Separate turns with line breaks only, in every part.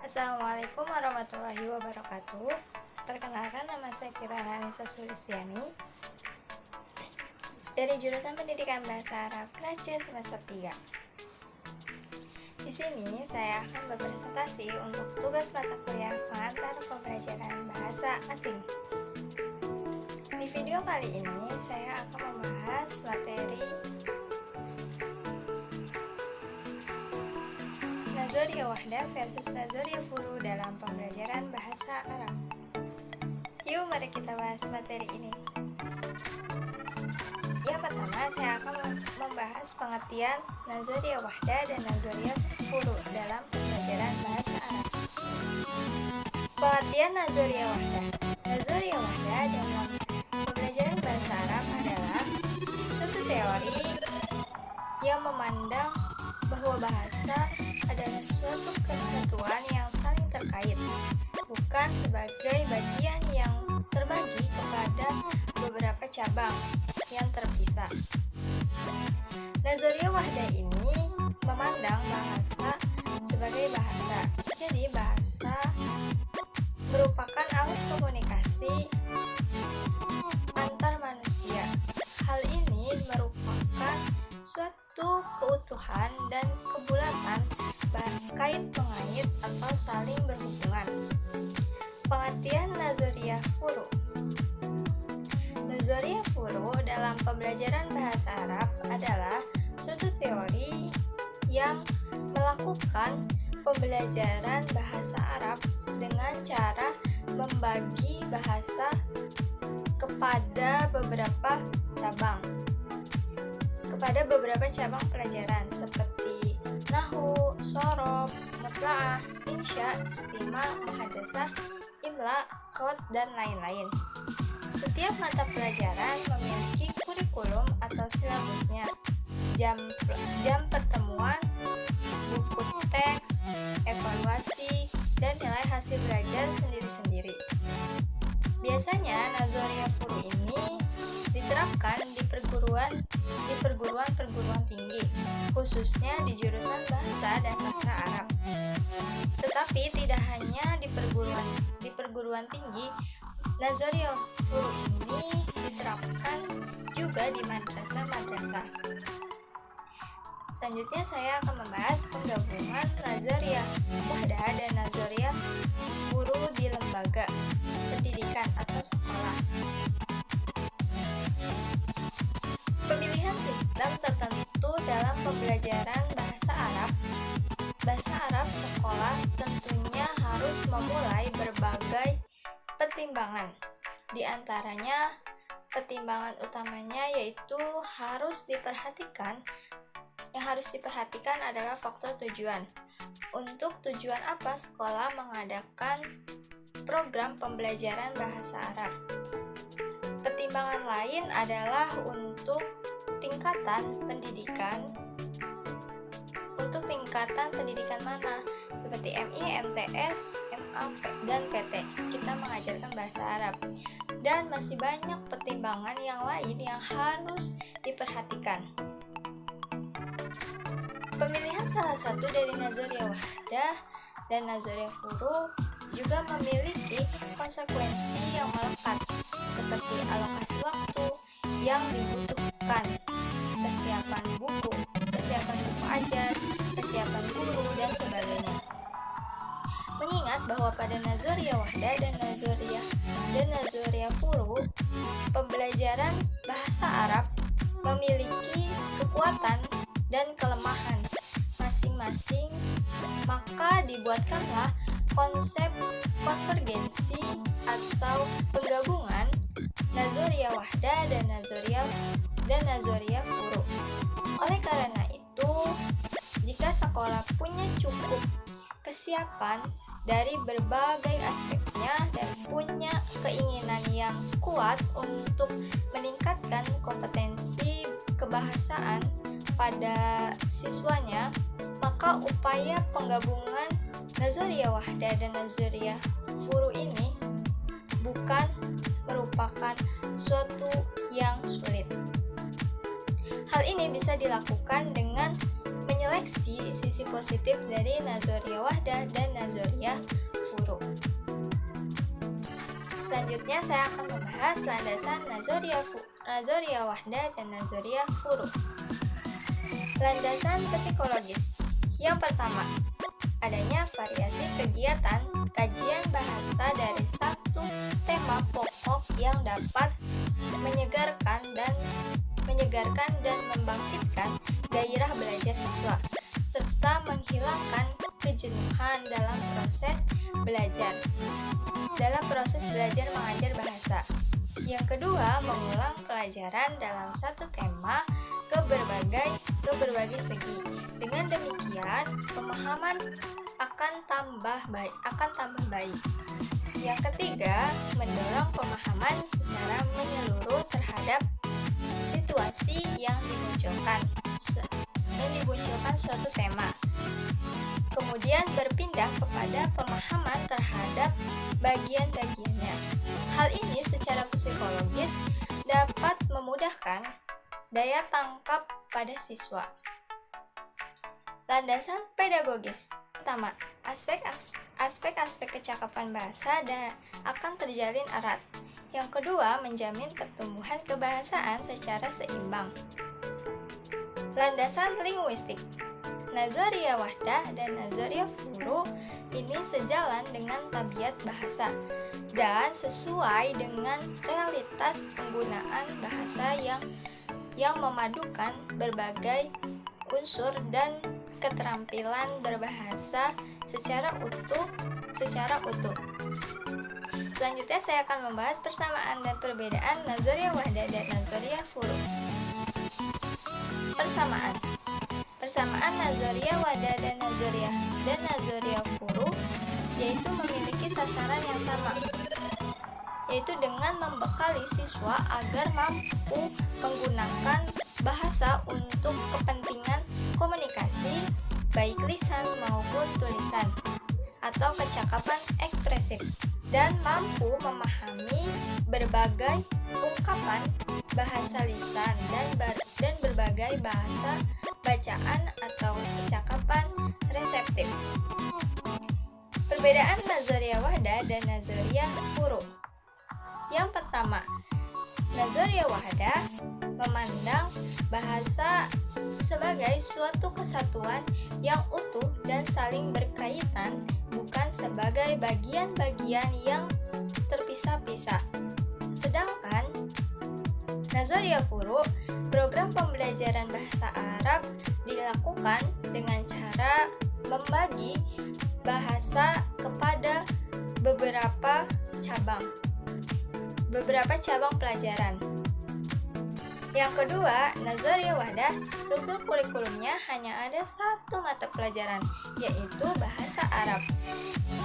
Assalamualaikum warahmatullahi wabarakatuh. Perkenalkan, nama saya Kirana Anissa Sulistiani dari jurusan Pendidikan Bahasa Arab kelas C semester 3. Di sini saya akan berpresentasi untuk tugas mata kuliah pengantar pembelajaran bahasa asing. Di video kali ini saya akan membahas materi Nazoriyah Wahdah versus Nazoriyah Furu dalam pembelajaran bahasa Arab. Yuk, mari kita bahas materi ini. Yang pertama, saya akan membahas pengertian Nazoriyah Wahdah dan Nazoriyah Furu dalam pembelajaran bahasa Arab. Pengertian Nazoriyah Wahdah. Nazoriyah Wahdah dalam pembelajaran bahasa Arab adalah suatu teori yang memandang bahwa bahasa adalah suatu kesatuan yang saling terkait, bukan sebagai bagian yang terbagi kepada beberapa cabang yang terpisah. Nazoriyah Wahdah ini memandang bahasa sebagai bahasa. Jadi bahasa merupakan alat komunikasi antar manusia. Hal ini merupakan suatu keutuhan dan kebulatan kait pengait atau saling berhubungan. Pengertian Nazoriyah Furu. Nazoriyah Furu dalam pembelajaran bahasa Arab adalah suatu teori yang melakukan pembelajaran bahasa Arab dengan cara membagi bahasa kepada beberapa cabang pelajaran seperti Nahwu, Shorof, Mutla'ah, Insya, Istima, Muhadasah, Imla, Khot, dan lain-lain. Setiap mata pelajaran memiliki kurikulum atau silabusnya, jam pertemuan, buku teks, evaluasi, dan nilai hasil belajar sendiri-sendiri. Biasanya Nazoriyah Furu ini diterapkan di perguruan tinggi, khususnya di jurusan Bahasa dan Sastra Arab. Tetapi tidak hanya di perguruan tinggi, Nazoriyah Furu ini diterapkan juga di madrasah-madrasah. Selanjutnya saya akan membahas penggabungan Nazoriyah Wahdah dan Nazoriyah Furu di lembaga pendidikan atau sekolah. Pemilihan sistem tertentu dalam pembelajaran bahasa Arab sekolah tentunya harus memulai berbagai pertimbangan. Di antaranya, pertimbangan utamanya yaitu yang harus diperhatikan adalah faktor tujuan. Untuk tujuan apa sekolah mengadakan program pembelajaran bahasa Arab? Pertimbangan lain adalah untuk tingkatan pendidikan mana? Seperti MI, MTS, MA, dan PT. Kita mengajarkan bahasa Arab. Dan masih banyak pertimbangan yang lain yang harus diperhatikan. Pemilihan salah satu dari Nazoriyah Wahdah dan Nazoriyah Furu juga memiliki konsekuensi yang melekat, seperti alokasi waktu yang dibutuhkan, kesiapan buku ajar, kesiapan guru, dan sebagainya. Mengingat bahwa pada Nazoriyah Wahdah dan Nazoriyah Furu, pembelajaran bahasa Arab memiliki kekuatan dan kelemahan masing-masing, maka dibuatkanlah konsep konvergensi atau penggabungan Nazoriyah Wahdah dan Nazoriyah Furu. Oleh karena itu, jika sekolah punya cukup kesiapan dari berbagai aspeknya dan punya keinginan yang kuat untuk meningkatkan kompetensi kebahasaan pada siswanya, maka upaya penggabungan Nazoriyah Wahdah dan Nazoriyah Furu ini bukan merupakan suatu yang sulit. Hal ini bisa dilakukan dengan menyeleksi sisi positif dari Nazoriyah Wahdah dan Nazoriyah Furu. Selanjutnya saya akan membahas landasan Nazoriyah Wahdah dan Nazoriyah Furu. Landasan psikologis. Yang pertama, adanya variasi kegiatan kajian bahasa dari satu tema pokok yang dapat menyegarkan dan membangkitkan gairah belajar siswa serta menghilangkan kejenuhan dalam proses belajar mengajar bahasa. Yang kedua, mengulang pelajaran dalam satu tema ke berbagai segi. Dengan demikian, pemahaman akan tambah baik. Yang ketiga, mendorong pemahaman secara menyeluruh terhadap situasi yang dimunculkan suatu tema. Kemudian berpindah kepada pemahaman terhadap bagian-bagiannya. Hal ini secara psikologis dapat memudahkan daya tangkap pada siswa. Landasan pedagogis. Pertama, aspek-aspek kecakapan bahasa akan terjalin erat. Yang kedua, menjamin pertumbuhan kebahasaan secara seimbang. Landasan linguistik. Nazoriyah Wahdah dan Nazoriyah Furu ini sejalan dengan tabiat bahasa dan sesuai dengan realitas penggunaan bahasa yang memadukan berbagai unsur dan keterampilan berbahasa secara utuh. Selanjutnya saya akan membahas persamaan dan perbedaan Nazoriyah Wahdah dan Nazoriyah Furu. Persamaan Nazoriyah Wahdah dan Nazoriyah Furu yaitu memiliki sasaran yang sama, yaitu dengan membekali siswa agar mampu menggunakan bahasa untuk kepentingan komunikasi, baik lisan maupun tulisan, atau kecakapan ekspresif, dan mampu memahami berbagai ungkapan bahasa lisan dan berbagai bahasa bacaan atau kecakapan reseptif. Perbedaan Nazoriyah Wahdah dan Nazoriyah Furu. Yang pertama, Nazoriyah Wahdah memandang bahasa sebagai suatu kesatuan yang utuh dan saling berkaitan, bukan sebagai bagian-bagian yang terpisah-pisah. Sedangkan Nazoriyah Furu, program pembelajaran bahasa Arab dilakukan dengan cara membagi bahasa kepada beberapa cabang pelajaran. Yang kedua, Nazoriyah Wahdah, struktur kurikulumnya hanya ada satu mata pelajaran, yaitu bahasa Arab,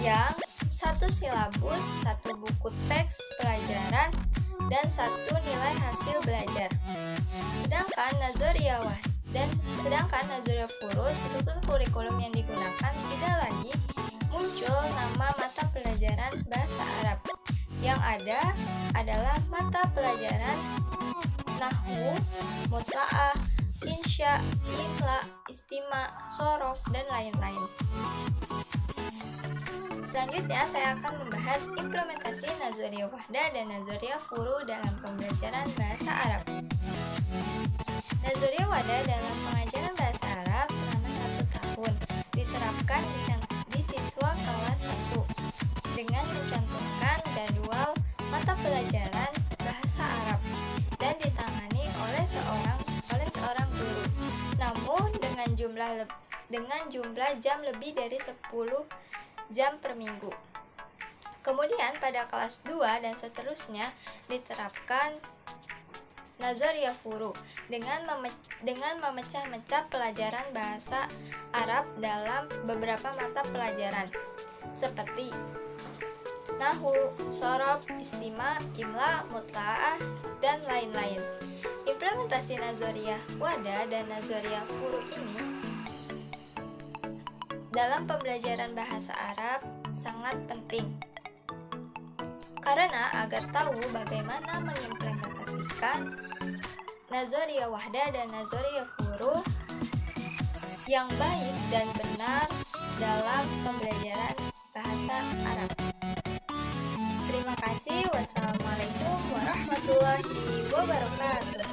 yang satu silabus, satu buku teks pelajaran, dan satu nilai hasil belajar. Sedangkan Nazoriyah Furu, struktur kurikulum yang digunakan tidak lagi muncul nama mata pelajaran bahasa Arab. Yang ada adalah mata pelajaran nahwu, mutla'ah, insya, imla, istima, sorof, dan lain-lain. Selanjutnya saya akan membahas implementasi Nazoriyah Wahdah dan Nazoriyah Furu dalam pembelajaran bahasa Arab. Nazoriyah Wahdah dalam pengajaran bahasa Arab selama 1 tahun diterapkan di siswa kelas 1 dengan mencantumkan jadwal mata pelajaran bahasa Arab dan ditangani oleh seorang guru. Namun dengan jumlah jam lebih dari 10 jam per minggu. Kemudian pada kelas 2 dan seterusnya diterapkan Nazoriyah Furu dengan memecah-mecah pelajaran bahasa Arab dalam beberapa mata pelajaran seperti nahwu, sorof, istima, imla, mutla'ah, dan lain-lain. Implementasi Nazoriyah Wahdah dan Nazoriyah Furu ini dalam pembelajaran bahasa Arab sangat penting, karena agar tahu bagaimana mengimplementasikan Nazoriyah Wahdah dan Nazoriyah Furu yang baik dan benar dalam pembelajaran bahasa Arab. Terima kasih. Wassalamualaikum warahmatullahi wabarakatuh.